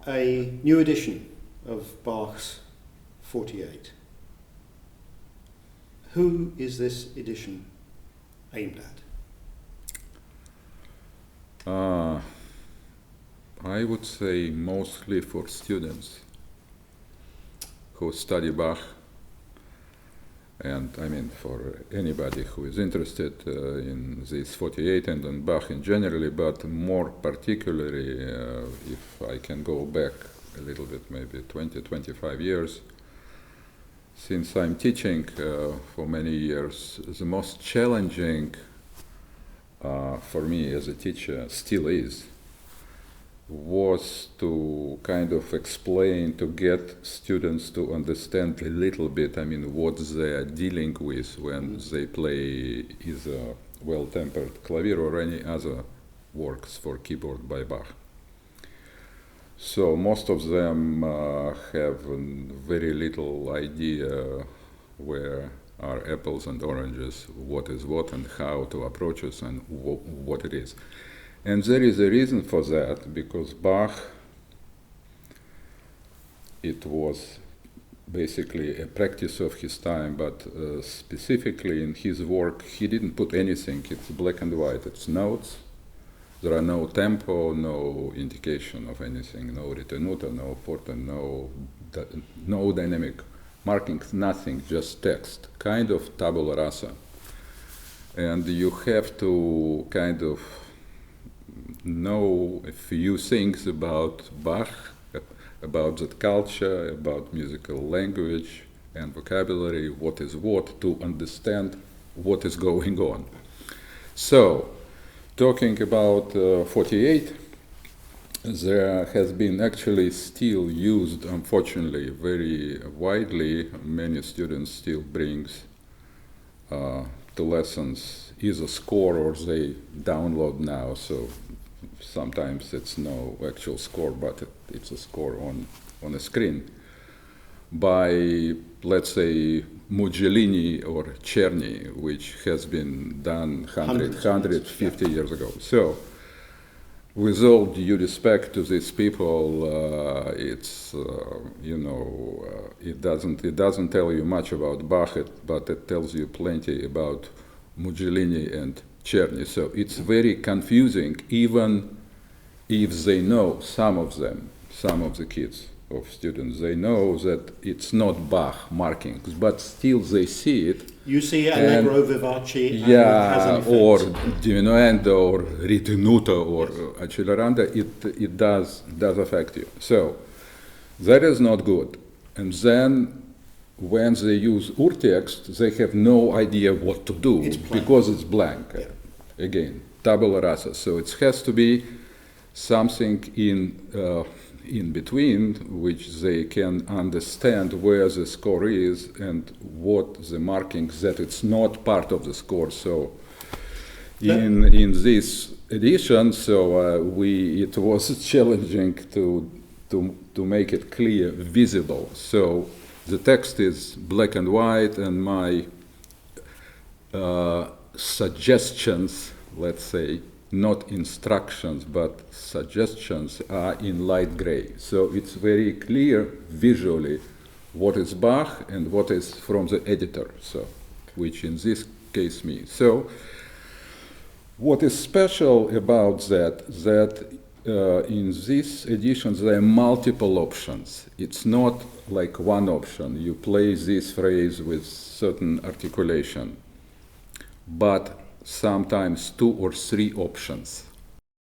a new edition of Bach's 48. Who is this edition aimed at? I would say mostly for students who study Bach, and I mean for anybody who is interested in this 48 and in Bach in generally, but more particularly if I can go back a little bit, maybe 20, 25 years, since I'm teaching for many years, the most challenging for me as a teacher still was to kind of explain, to get students to understand a little bit, I mean, what they are dealing with when they play either well-tempered Clavier or any other works for keyboard by Bach. So most of them have very little idea where are apples and oranges, what is what and how to approach it and what it is. And there is a reason for that, because Bach, it was basically a practice of his time, but specifically in his work, he didn't put anything. It's black and white, it's notes. There are no tempo, no indication of anything, no ritenuta, no forte, no dynamic markings, nothing, just text, kind of tabula rasa. And you have to kind of know a few things about Bach, about that culture, about musical language and vocabulary, what is what, to understand what is going on. So, talking about 48, there has been actually still used, unfortunately, very widely. Many students still brings to lessons either score or they download now. So sometimes it's no actual score, but it's a score on a screen by, let's say, Mugellini or Czerny, which has been done 150 years ago. So, with all due respect to these people, it's it doesn't tell you much about Bach, but it tells you plenty about Mugellini and Czerny. So it's very confusing, even if they know, some of the kids of students, they know that it's not Bach markings, but still they see it. You see allegro vivace, yeah, or diminuendo, or ritenuta, or acceleranda. It does affect you. So that is not good. And then when they use urtext, they have no idea what to do because it's blank. Yeah. Again, tabula rasa. So it has to be something in between, which they can understand where the score is and what the markings, that it's not part of the score. So in this edition, it was challenging to make it clear, visible. So the text is black and white, and my suggestions, let's say, not instructions, but suggestions, are in light gray. So it's very clear visually what is Bach and what is from the editor, so, which in this case me. So what is special about that in this edition there are multiple options. It's not like one option. You play this phrase with certain articulation, but sometimes 2 or 3 options.